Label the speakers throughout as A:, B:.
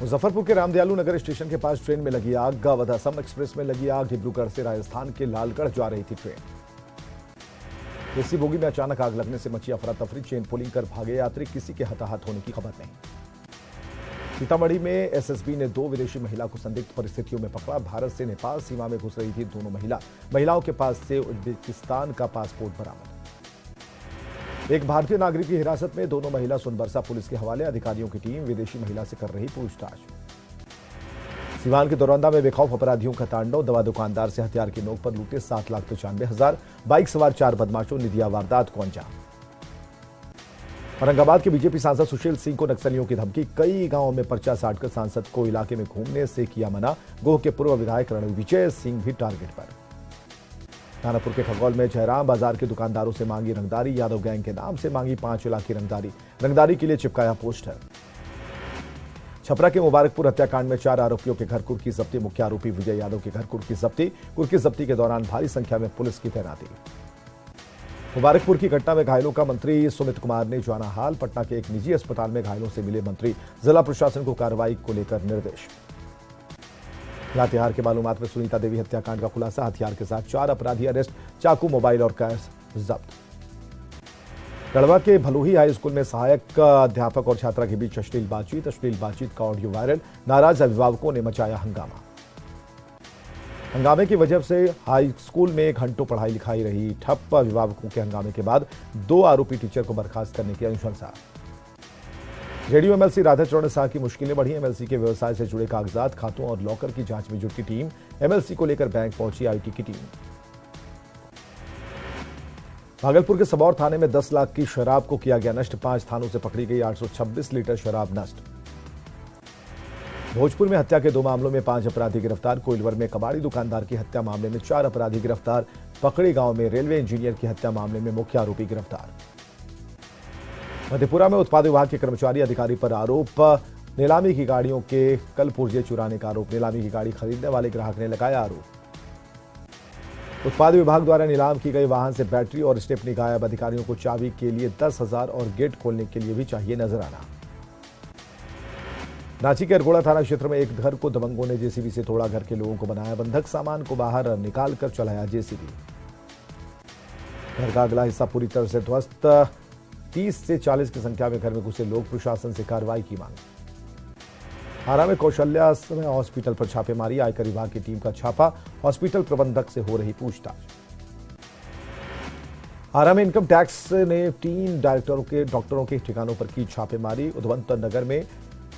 A: मुजफ्फरपुर के रामदयालु नगर स्टेशन के पास ट्रेन में लगी आग। असम एक्सप्रेस में लगी आग। डिब्रूगढ़ से राजस्थान के लालगढ़ जा रही थी ट्रेन। एसी बोगी में अचानक आग लगने से मची अफरा तफरी। चेन पुलिंग कर भागे यात्री, किसी के हताहत होने की खबर नहीं। सीतामढ़ी में एसएसबी ने 2 विदेशी महिला को संदिग्ध परिस्थितियों में पकड़ा। भारत से नेपाल सीमा में घुस रही थी दोनों महिलाओं के पास से उज्बेकिस्तान का पासपोर्ट बरामद। एक भारतीय नागरिक की हिरासत में, दोनों महिला सोनबरसा पुलिस के हवाले। अधिकारियों की टीम विदेशी महिला से कर रही पूछताछ। सीवान के दौरंदा में बेखौफ अपराधियों का तांडव। दवा दुकानदार से हथियार की नोक पर लूटे 7,95,000। बाइक सवार 4 बदमाशों ने दिया वारदात को अंजाम। औरंगाबाद के बीजेपी सांसद सुशील सिंह को नक्सलियों की धमकी। कई गांवों में पर्चा साटकर सांसद को इलाके में घूमने से किया मना। गोह के पूर्व विधायक रणविजय सिंह भी टारगेट पर। थानापुर के खगौल में जयराम बाजार के दुकानदारों से मांगी रंगदारी। यादव गैंग के नाम से मांगी 5 लाख की रंगदारी के लिए चिपकाया पोस्टर। छपरा के मुबारकपुर हत्याकांड में 4 आरोपियों के घर कुर्की जब्ती। मुख्य आरोपी विजय यादव के घर कुर्की जब्ती के दौरान भारी संख्या में पुलिस की तैनाती। मुबारकपुर की घटना में घायलों का मंत्री सुमित कुमार ने जाना हाल। पटना के एक निजी अस्पताल में घायलों से मिले मंत्री। जिला प्रशासन को कार्रवाई को लेकर निर्देश। लातेहार के मालूमात में सुनीता देवी हत्याकांड का खुलासा। हथियार के साथ 4 अपराधी अरेस्ट। चाकू, मोबाइल और कैश जब्त। गढ़वा के भलुही हाई स्कूल में सहायक अध्यापक और छात्रा के बीच अश्लील बातचीत का ऑडियो वायरल। नाराज अभिभावकों ने मचाया हंगामा। हंगामे की वजह से हाई स्कूल में घंटों पढ़ाई लिखाई रही ठप। अभिभावकों के हंगामे के बाद 2 आरोपी टीचर को बर्खास्त करने की अनुशंसा। जेडीयू एमएलसी राधाचरण शाह की मुश्किलें बढ़ी। एमएलसी के व्यवसाय से जुड़े कागजात, खातों और लॉकर की जांच में जुटी टीम। एमएलसी को लेकर बैंक पहुंची आईटी की टीम। भागलपुर के सबौर थाने में 10 लाख की शराब को किया गया नष्ट। 5 थानों से पकड़ी गई 826 लीटर शराब नष्ट। भोजपुर में हत्या के 2 मामलों में 5 अपराधी गिरफ्तार। कोइलवर में कबाड़ी दुकानदार की हत्या मामले में 4 अपराधी गिरफ्तार। पकड़ी गांव में रेलवे इंजीनियर की हत्या मामले में मुख्य आरोपी गिरफ्तार। मधेपुरा में उत्पाद विभाग के कर्मचारी अधिकारी पर आरोप। नीलामी की गाड़ियों के कल पुर्जे चुराने का आरोप। नीलामी की गाड़ी खरीदने वाले ग्राहक ने लगाया आरोप। उत्पाद विभाग द्वारा नीलाम की गई वाहन से बैटरी और स्टेपनी गायब। अधिकारियों को चाबी के लिए 10,000 और गेट खोलने के लिए भी चाहिए नजराना। रांची के अरगोड़ा थाना क्षेत्र में एक घर को दबंगों ने जेसीबी से तोड़ा। घर के लोगों को बनाया बंधक। सामान को बाहर निकालकर चलाया जेसीबी। घर का अगला हिस्सा पूरी तरह से ध्वस्त। 30 से 40 की संख्या में घर में घुसे लोग। प्रशासन से कार्रवाई की मांग। आरा में कौशल्या हॉस्पिटल पर छापेमारी। आयकर विभाग की टीम का छापा। हॉस्पिटल प्रबंधक से हो रही पूछताछ। आरा में इनकम टैक्स ने 3 डॉक्टरों के ठिकानों पर की छापेमारी। उधवंत नगर में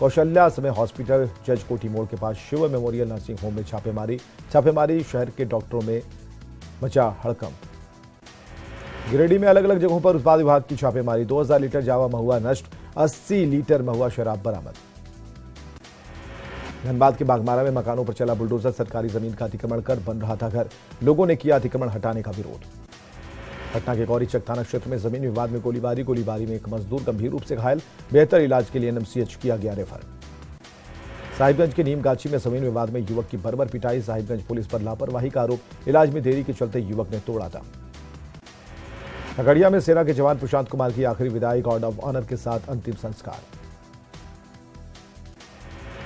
A: कौशल्या समय हॉस्पिटल, जज कोठी मोड़ के पास शिव मेमोरियल नर्सिंग होम में छापेमारी। शहर के डॉक्टरों में मचा हड़कंप। गिरिडीह में अलग अलग जगहों पर उत्पाद विभाग की छापेमारी। 2000 लीटर जावा महुआ नष्ट। 80 लीटर महुआ शराब बरामद। धनबाद के बागमारा में मकानों पर चला बुलडोजर। सरकारी जमीन का अतिक्रमण कर बन रहा था घर। लोगों ने किया अतिक्रमण हटाने का विरोध। पटना के गौरीचक थाना क्षेत्र में जमीन विवाद में गोलीबारी में एक मजदूर गंभीर रूप से घायल। बेहतर इलाज के लिए एनएमसीएच किया गया रेफर। साहिबगंज के नीमगाछी में जमीन विवाद में युवक की बर्बर पिटाई। साहिबगंज पुलिस पर लापरवाही का आरोप। इलाज में देरी के चलते युवक ने तोड़ा दम। खगड़िया में सेना के जवान प्रशांत कुमार की आखिरी विदाई। गार्ड ऑफ ऑनर के साथ अंतिम संस्कार।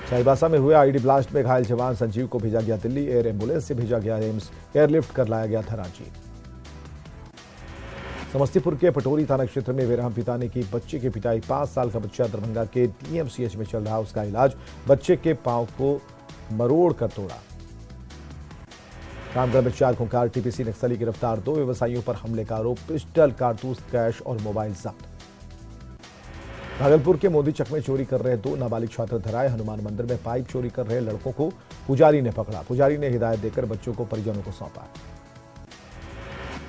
A: चाईबासा में हुए आईडी ब्लास्ट में घायल जवान संजीव को भेजा गया दिल्ली। एयर एम्बुलेंस से भेजा गया एम्स। एयरलिफ्ट कर लाया गया था रांची। समस्तीपुर के पटोरी थाना क्षेत्र में बेरहम पिता ने की बच्चे की पिटाई। 5 साल का बच्चा दरभंगा के डीएमसीएच में चल रहा उसका इलाज। बच्चे के पांव को मरोड़ कर तोड़ा। रामगढ़ में 4 खूंखार टीपीसी नक्सली गिरफ्तार। 2 व्यवसायियों पर हमले का आरोप। पिस्टल, कारतूस, कैश और मोबाइल जब्त। भागलपुर के मोदीचक में चोरी कर रहे 2 नाबालिग छात्र धराए। हनुमान मंदिर में पाइप चोरी कर रहे लड़कों को पुजारी ने पकड़ा। पुजारी ने हिदायत देकर बच्चों को परिजनों को सौंपा।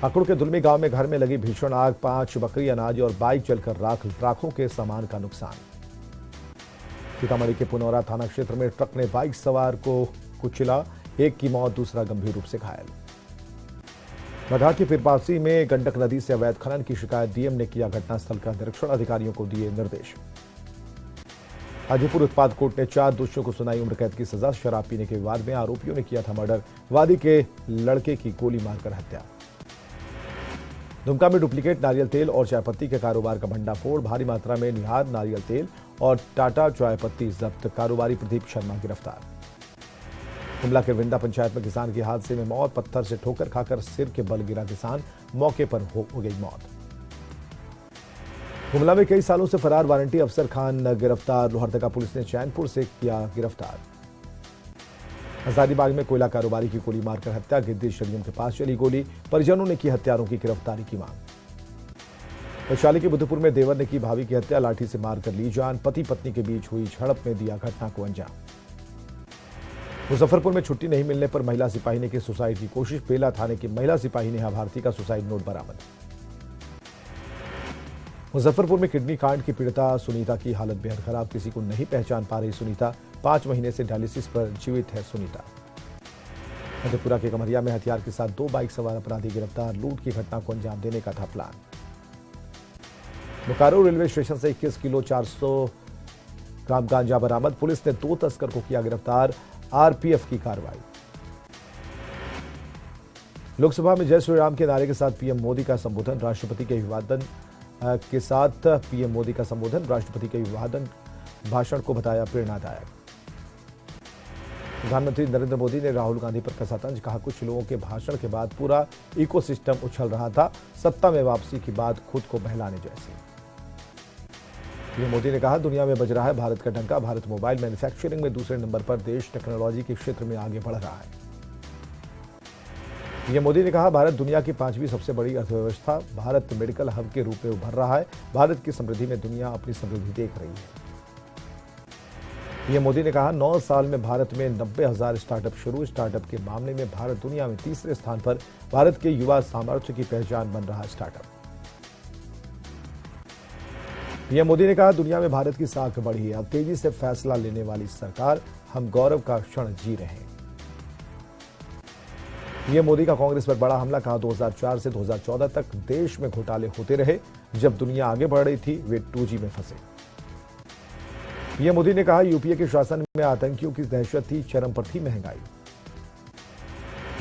A: अकड़ के दुलमी गांव में घर में लगी भीषण आग। 5 बकरी, अनाज और बाइक जलकर राखों के सामान का नुकसान। सीतामढ़ी के पुनौरा थाना क्षेत्र में ट्रक ने बाइक सवार को कुचला। एक की मौत, दूसरा गंभीर रूप से घायल। मधा की पिरपासी में गंडक नदी से अवैध खनन की शिकायत। डीएम ने किया घटनास्थल का निरीक्षण। अधिकारियों को दिए निर्देश। हाजीपुर उत्पाद कोर्ट ने 4 दोषियों को सुनाई उम्र कैद की सजा। शराब पीने के विवाद में आरोपियों ने किया था मर्डर। वादी के लड़के की गोली मारकर हत्या। दुमका में डुप्लीकेट नारियल तेल और चायपत्ती के कारोबार का भंडाफोड़। भारी मात्रा में निहार नारियल तेल और टाटा चाय पत्ती जब्त, कारोबारी प्रदीप शर्मा गिरफ्तार। गुमला के विंदा पंचायत में किसान की हादसे में मौत, पत्थर से ठोकर खाकर सिर के बल गिरा किसान, मौके पर हो गई मौत। गुमला में कई सालों से फरार वारंटी अफसर खान गिरफ्तार, लोहरदगा पुलिस ने चैनपुर से किया गिरफ्तार। हजारीबाग में कोयला कारोबारी की गोली मारकर हत्या, गिद्दी स्टेडियम के पास चली गोली, परिजनों ने की हत्यारों की गिरफ्तारी की मांग। वैशाली के बुद्धपुर में देवर ने की भाभी की हत्या, लाठी से मारकर ली जान, पति पत्नी के बीच हुई झड़प में दिया घटना को अंजाम। मुजफ्फरपुर में छुट्टी नहीं मिलने पर महिला सिपाही ने की सुसाइड की कोशिश, बेला थाने की महिला सिपाही नेहा भारती का सुसाइड नोट बरामद। मुजफ्फरपुर में किडनी कांड की पीड़िता सुनीता की हालत बेहद खराब, किसी को नहीं पहचान पा रही सुनीता, 5 महीने से डायलिसिस पर जीवित है सुनीता। मधेपुरा के कमरिया में हथियार के साथ 2 बाइक सवार अपराधी गिरफ्तार, लूट की घटना को अंजाम देने का था प्लान। बोकारो रेलवे स्टेशन से 21 किलो 400 ग्राम गांजा बरामद, पुलिस ने 2 तस्कर को किया गिरफ्तार, आरपीएफ की कार्रवाई। लोकसभा में जय श्री राम के नारे के साथ पीएम मोदी का संबोधन, राष्ट्रपति के अभिवादन के साथ पीएम मोदी का संबोधन, राष्ट्रपति के अभिवादन भाषण को बताया प्रेरणादायक। प्रधानमंत्री नरेंद्र मोदी ने राहुल गांधी पर कसा तंज, कहा कुछ लोगों के भाषण के बाद पूरा इकोसिस्टम उछल रहा था, सत्ता में वापसी की बात खुद को बहलाने जैसी। पीएम मोदी ने कहा दुनिया में बज रहा है भारत का डंका, भारत मोबाइल मैन्युफैक्चरिंग में दूसरे नंबर पर, देश टेक्नोलॉजी के क्षेत्र में आगे बढ़ रहा है। पीएम मोदी ने कहा भारत दुनिया की 5वीं सबसे बड़ी अर्थव्यवस्था, भारत मेडिकल हब के रूप में उभर रहा है, भारत की समृद्धि में दुनिया अपनी समृद्धि देख रही है। पीएम मोदी ने कहा 9 साल में भारत में 90,000 स्टार्टअप शुरू, स्टार्टअप के मामले में भारत दुनिया में तीसरे स्थान पर, भारत के युवा सामर्थ्य की पहचान बन रहा स्टार्टअप। पीएम मोदी ने कहा दुनिया में भारत की साख बढ़ी है, अब तेजी से फैसला लेने वाली सरकार, हम गौरव का क्षण जी रहे हैं। पीएम मोदी का कांग्रेस पर बड़ा हमला, कहा 2004 से 2014 तक देश में घोटाले होते रहे, जब दुनिया आगे बढ़ रही थी वे 2G में फंसे। पीएम मोदी ने कहा यूपीए के शासन में आतंकियों की दहशत थी, चरम पर थी महंगाई।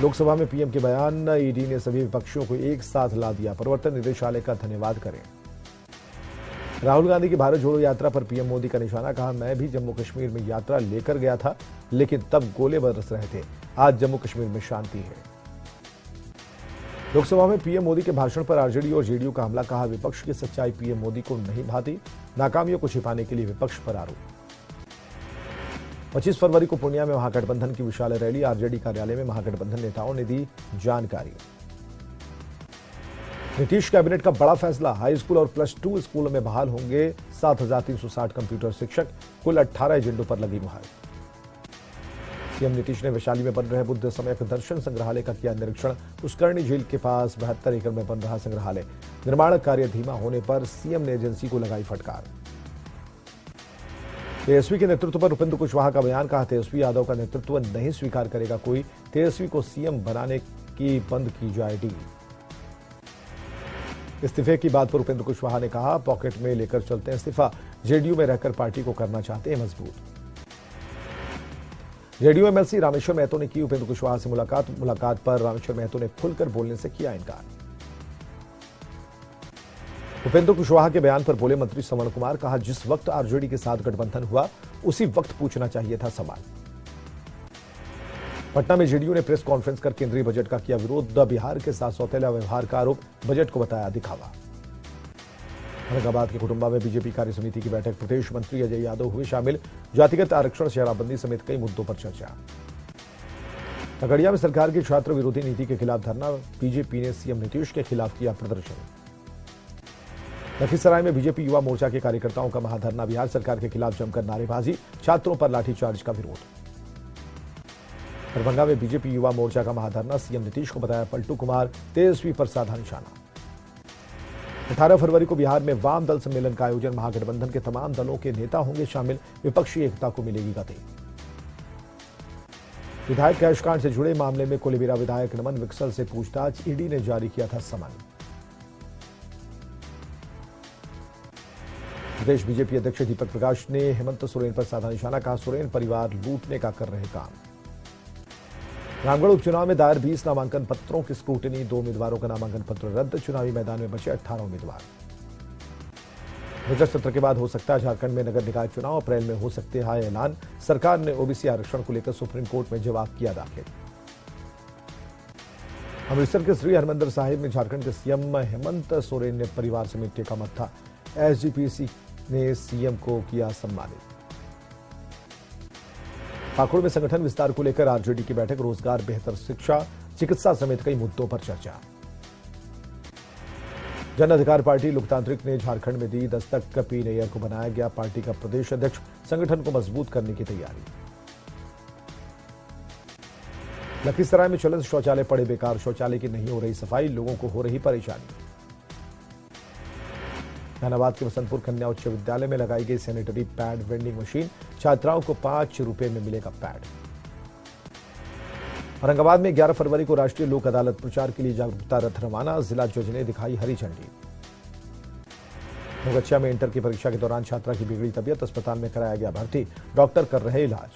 A: लोकसभा में पीएम के बयान, ईडी ने सभी विपक्षियों को एक साथ ला दिया, प्रवर्तन निदेशालय का धन्यवाद करें। राहुल गांधी की भारत जोड़ो यात्रा पर पीएम मोदी का निशाना, कहा मैं भी जम्मू कश्मीर में यात्रा लेकर गया था, लेकिन तब गोले बरस रहे थे, आज जम्मू कश्मीर में शांति है। लोकसभा में पीएम मोदी के भाषण पर आरजेडी और जेडीयू का हमला, कहा विपक्ष की सच्चाई पीएम मोदी को नहीं भाती, नाकामियों को छिपाने के लिए विपक्ष पर आरोप। 25 फरवरी को पूर्णिया में महागठबंधन की विशाल रैली, आरजेडी कार्यालय में महागठबंधन नेताओं ने दी जानकारी। नीतीश कैबिनेट का बड़ा फैसला, हाई स्कूल और +2 स्कूलों में बहाल होंगे 7,360 कंप्यूटर शिक्षक, कुल 18 एजेंडों पर लगी मुहर। सीएम नीतीश ने वैशाली में बन रहे बुद्ध सम्यक दर्शन संग्रहालय का किया निरीक्षण, पुष्करणी झील के पास 72 एकड़ में बन रहा संग्रहालय, निर्माण कार्य धीमा होने पर सीएम ने एजेंसी को लगाई फटकार। तेजस्वी के नेतृत्व पर उपेंद्र कुशवाहा का बयान, कहा तेजस्वी यादव का नेतृत्व नहीं स्वीकार करेगा कोई, तेजस्वी को सीएम बनाने की बंद की जाए डील। इस्तीफे की बात पर उपेंद्र कुशवाहा ने कहा पॉकेट में लेकर चलते हैं इस्तीफा, जेडीयू में रहकर पार्टी को करना चाहते हैं मजबूत। जेडीयू एमएलसी रामेश्वर महतो ने की उपेंद्र कुशवाहा से मुलाकात पर रामेश्वर महतो ने खुलकर बोलने से किया इनकार। उपेंद्र कुशवाहा के बयान पर बोले मंत्री श्रवण कुमार, कहा जिस वक्त आरजेडी के साथ गठबंधन हुआ उसी वक्त पूछना चाहिए था सवाल। पटना में जेडीयू ने प्रेस कॉन्फ्रेंस कर केंद्रीय बजट का किया विरोध, बिहार के साथ सौतेला व्यवहार का आरोप, बजट को बताया दिखावा। औरंगाबाद के कुटुंबा में बीजेपी कार्य समिति की बैठक, प्रदेश मंत्री अजय यादव हुए शामिल, जातिगत आरक्षण, शराबबंदी समेत कई मुद्दों पर चर्चा। खगड़िया में सरकार की छात्र विरोधी नीति के खिलाफ धरना, बीजेपी ने सीएम नीतीश के खिलाफ किया प्रदर्शन। लखीसराय में बीजेपी युवा मोर्चा के कार्यकर्ताओं का महाधरना, बिहार सरकार के खिलाफ जमकर नारेबाजी, छात्रों पर लाठीचार्ज का विरोध। दरभंगा में बीजेपी युवा मोर्चा का महाधरना, सीएम नीतीश को बताया पलटू कुमार, तेजस्वी पर साधा निशाना। 18 फरवरी को बिहार में वाम दल सम्मेलन का आयोजन, महागठबंधन के तमाम दलों के नेता होंगे शामिल, विपक्षी एकता को मिलेगी गति। विधायक कैश कांड से जुड़े मामले में कोलेबिरा विधायक नमन विक्सल से पूछताछ, ईडी ने जारी किया था समन। प्रदेश बीजेपी अध्यक्ष दीपक प्रकाश ने हेमंत सोरेन पर साधा निशाना, कहा सोरेन परिवार लूटने का कर रहे काम। रामगढ़ उपचुनाव में दायर 20 नामांकन पत्रों की स्क्रूटनी, 2 उम्मीदवारों का नामांकन पत्र रद्द, चुनावी मैदान में बचे 18 उम्मीदवार। बजट सत्र के बाद हो सकता है झारखंड में नगर निकाय चुनाव, अप्रैल में हो सकते हैं ऐलान। सरकार ने ओबीसी आरक्षण को लेकर सुप्रीम कोर्ट में जवाब किया दाखिल। अमृतसर के श्री हरमंदिर साहिब में झारखंड के सीएम हेमंत सोरेन ने परिवार समेत टेका मत्था। एसजीपीसी ने सीएम को किया सम्मानित। पाकुड़ में संगठन विस्तार को लेकर आरजेडी की बैठक, रोजगार, बेहतर शिक्षा, चिकित्सा समेत कई मुद्दों पर चर्चा। जन अधिकार पार्टी लोकतांत्रिक ने झारखंड में दी दस्तक, पी नैयर को बनाया गया पार्टी का प्रदेश अध्यक्ष, संगठन को मजबूत करने की तैयारी। लखीसराय में चलंत शौचालय पड़े बेकार, शौचालय की नहीं हो रही सफाई, लोगों को हो रही परेशानी। जहानाबाद के बसंतपुर कन्या उच्च विद्यालय में लगाई गई सैनिटरी पैड वेंडिंग मशीन, छात्राओं को 5 रुपए में मिलेगा पैड। औरंगाबाद में 11 फरवरी को राष्ट्रीय लोक अदालत, प्रचार के लिए जागरूकता रथ रवाना, जिला जज ने दिखाई हरी झंडी। नवगछिया में इंटर की परीक्षा के दौरान छात्रा की बिगड़ी तबीयत, अस्पताल में कराया गया भर्ती, डॉक्टर कर रहे इलाज।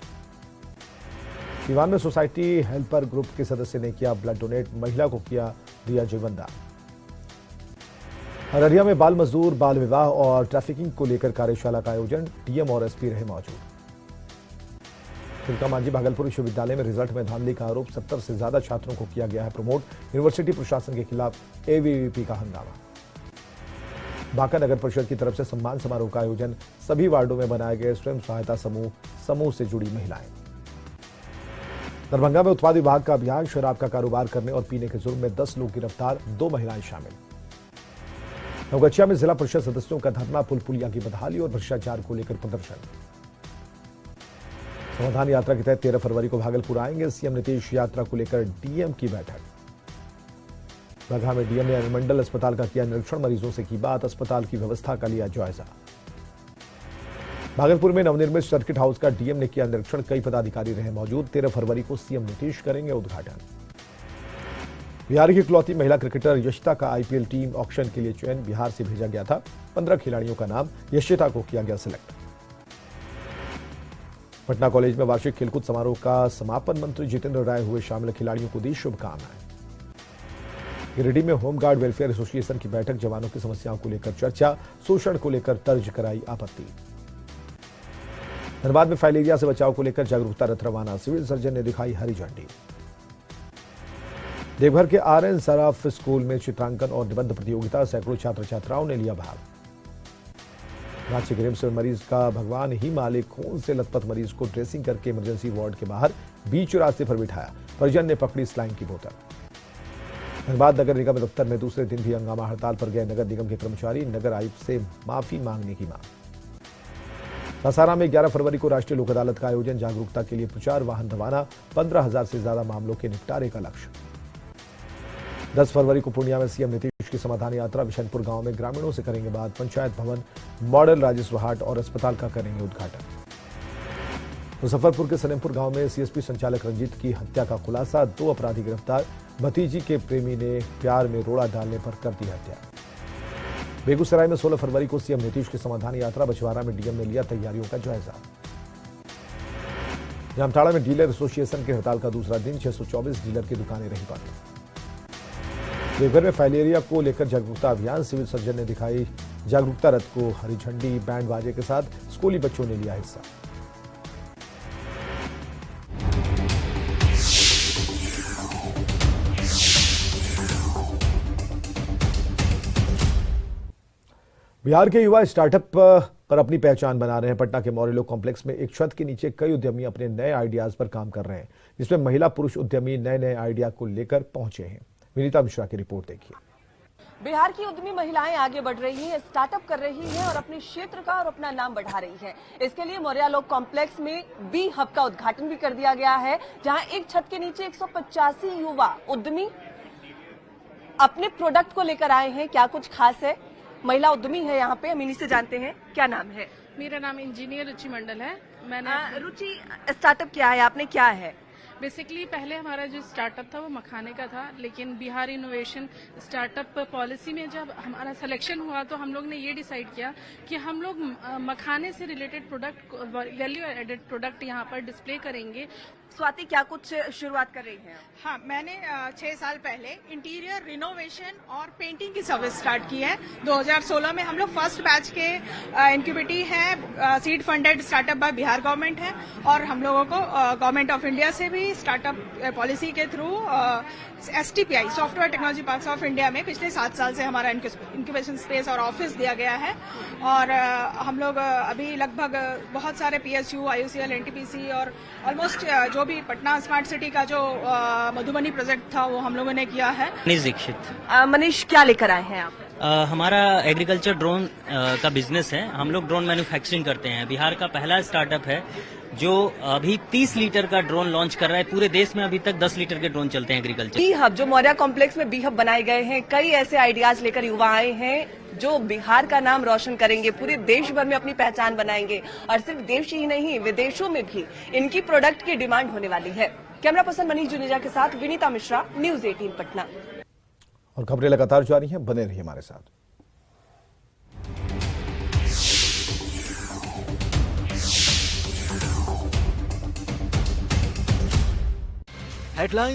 A: सीवान में सोसाइटी हेल्पर ग्रुप के सदस्य ने किया ब्लड डोनेट, महिला को दिया जीवनदान। अररिया में बाल मजदूर, बाल विवाह और ट्रैफिकिंग को लेकर कार्यशाला का आयोजन, डीएम और एसपी रहे मौजूद। तिलका मांझी भागलपुर विश्वविद्यालय में रिजल्ट में धांधली का आरोप, 70 से ज्यादा छात्रों को किया गया है प्रमोट, यूनिवर्सिटी प्रशासन के खिलाफ एबीवीपी का हंगामा। बांका नगर परिषद की तरफ से सम्मान समारोह का आयोजन, सभी वार्डों में बनाए गए स्वयं सहायता समूह से जुड़ी महिलाएं। दरभंगा में उत्पाद विभाग का अभियान, शराब का कारोबार करने और पीने के जुर्म में 10 लोग गिरफ्तार, 2 महिलाएं शामिल। नवगछिया में जिला परिषद सदस्यों का धरना, पुल पुलिया की बदहाली और भ्रष्टाचार को लेकर प्रदर्शन। समाधान यात्रा के तहत 13 फरवरी को भागलपुर आएंगे सीएम नीतीश, यात्रा को लेकर डीएम की बैठक। बगहा में डीएम ने अनुमंडल अस्पताल का किया निरीक्षण, मरीजों से की बात, अस्पताल की व्यवस्था का लिया जायजा। भागलपुर में नवनिर्मित सर्किट हाउस का डीएम ने किया निरीक्षण, कई पदाधिकारी रहे मौजूद, 13 फरवरी को सीएम नीतीश करेंगे उद्घाटन। बिहार की इकलौती महिला क्रिकेटर यशिता का आईपीएल टीम ऑक्शन के लिए चयन, बिहार से भेजा गया था 15 खिलाड़ियों का नाम, यशिता को किया गया सिलेक्ट। पटना कॉलेज में वार्षिक खेलकूद समारोह का समापन, मंत्री जितेंद्र राय हुए शामिल, खिलाड़ियों को दी शुभकामनाएं। गिरिडीह में होमगार्ड वेलफेयर एसोसिएशन की बैठक, जवानों की समस्याओं को लेकर चर्चा, शोषण को लेकर दर्ज कराई आपत्ति। धनबाद में फाइलेरिया से बचाव को लेकर जागरूकता रथ रवाना, सिविल सर्जन ने दिखाई हरी झंडी। देवघर के आरएन सराफ स्कूल में चित्रांकन और निबंध प्रतियोगिता, सैकड़ों छात्र छात्राओं ने लिया भाग। रांची के रिम्स में मरीज का भगवान ही मालिक, खून से लथपथ मरीज को ड्रेसिंग करके इमरजेंसी वार्ड के बाहर बीच रास्ते पर बिठाया, परिजन ने पकड़ी स्लाइन की बोतल। धनबाद नगर निगम दफ्तर में दूसरे दिन भी हंगामा, हड़ताल पर गए नगर निगम के कर्मचारी, नगर आयुक्त से माफी मांगने की मांग। सासाराम में 11 फरवरी को राष्ट्रीय लोक अदालत का आयोजन, जागरूकता के लिए प्रचार, वाहन रवाना, 15,000 से ज्यादा मामलों के निपटारे का लक्ष्य। 10 फरवरी को पूर्णिया में सीएम नीतीश की समाधान यात्रा, बिशनपुर गांव में ग्रामीणों से करेंगे बात, पंचायत भवन, मॉडल राजस्व हाट और अस्पताल का करेंगे उद्घाटन। मुजफ्फरपुर के सलेमपुर गांव में सीएसपी संचालक रंजीत की हत्या का खुलासा, 2 अपराधी गिरफ्तार, भतीजी के प्रेमी ने प्यार में रोड़ा डालने पर कर दी हत्या। बेगूसराय में 16 फरवरी को सीएम नीतीश की समाधान यात्रा, बछवाड़ा में डीएम ने लिया तैयारियों का जायजा। जामताड़ा में डीलर एसोसिएशन की हड़ताल का दूसरा दिन, 624 डीलर की दुकानें रही बंद। देवघर में फाइलेरिया को लेकर जागरूकता अभियान, सिविल सर्जन ने दिखाई जागरूकता रथ को हरी झंडी, बैंड बाजे के साथ स्कूली बच्चों ने लिया हिस्सा। बिहार के युवा स्टार्टअप पर अपनी पहचान बना रहे हैं। पटना के मॉरेलो कॉम्प्लेक्स में एक छत के नीचे कई उद्यमी अपने नए आइडियाज पर काम कर रहे हैं, जिसमें महिला पुरुष उद्यमी नए नए आइडिया को लेकर पहुंचे हैं। विनीता मिश्रा की रिपोर्ट देखिए।
B: बिहार की उद्यमी महिलाएं आगे बढ़ रही हैं, स्टार्टअप कर रही हैं और अपने क्षेत्र का और अपना नाम बढ़ा रही हैं। इसके लिए मॉरेलो कॉम्प्लेक्स में बी हब का उद्घाटन भी कर दिया गया है, जहां एक छत के नीचे 185 युवा उद्यमी अपने प्रोडक्ट को लेकर आए हैं। क्या कुछ खास है? महिला उद्यमी है यहाँ पे, हम इन्हीं से जानते हैं। क्या नाम है?
C: मेरा नाम इंजीनियर रुचि मंडल है। मैंने
B: रुचि, स्टार्टअप क्या है? आपने क्या है?
C: बेसिकली पहले हमारा जो स्टार्टअप था वो मखाने का था, लेकिन बिहार इनोवेशन स्टार्टअप पॉलिसी में जब हमारा सिलेक्शन हुआ तो हम लोग ने ये डिसाइड किया कि हम लोग मखाने से related product, value added product यहाँ पर डिस्प्ले करेंगे।
B: स्वाति, क्या कुछ शुरुआत कर रही हैं?
D: हाँ, मैंने 6 साल पहले इंटीरियर रिनोवेशन और पेंटिंग की सर्विस स्टार्ट की है। 2016 में हम लोग फर्स्ट बैच के इंक्यूबेटी है, seed funded startup by Bihar government है, और हम लोगों को गवर्नमेंट ऑफ इंडिया से भी स्टार्टअप पॉलिसी के through STPI software technology parks of India में पिछले 7 साल से हमारा इंक्यूबेशन स्पेस और ऑफिस दिया गया है। और हम लोग अभी लगभग बहुत सारे PSU, IUCL, NTPC और ऑलमोस्ट जो भी पटना स्मार्ट सिटी का जो मधुबनी प्रोजेक्ट था वो हम लोगों ने किया है।
E: मनीष दीक्षित।
B: मनीष, क्या लेकर आए हैं आप?
E: हमारा एग्रीकल्चर ड्रोन का बिजनेस है। हम लोग ड्रोन मैन्युफैक्चरिंग करते हैं। बिहार का पहला स्टार्टअप है जो अभी 30 लीटर का ड्रोन लॉन्च कर रहा है। पूरे देश में अभी तक 10 लीटर के ड्रोन चलते हैं एग्रीकल्चर।
B: बी हब, जो मौर्या कॉम्प्लेक्स में बी हब बनाए गए हैं, कई ऐसे आइडियाज लेकर युवा आए हैं जो बिहार का नाम रोशन करेंगे, पूरे देश भर में अपनी पहचान बनाएंगे, और सिर्फ देश ही नहीं विदेशों में भी इनकी प्रोडक्ट की डिमांड होने वाली है। कैमरा पर्सन मनीष जुनेजा के साथ विनीता मिश्रा, न्यूज 18 पटना।
A: और खबरें लगातार जारी हैं, बने रहिए हमारे साथ।
F: हेडलाइन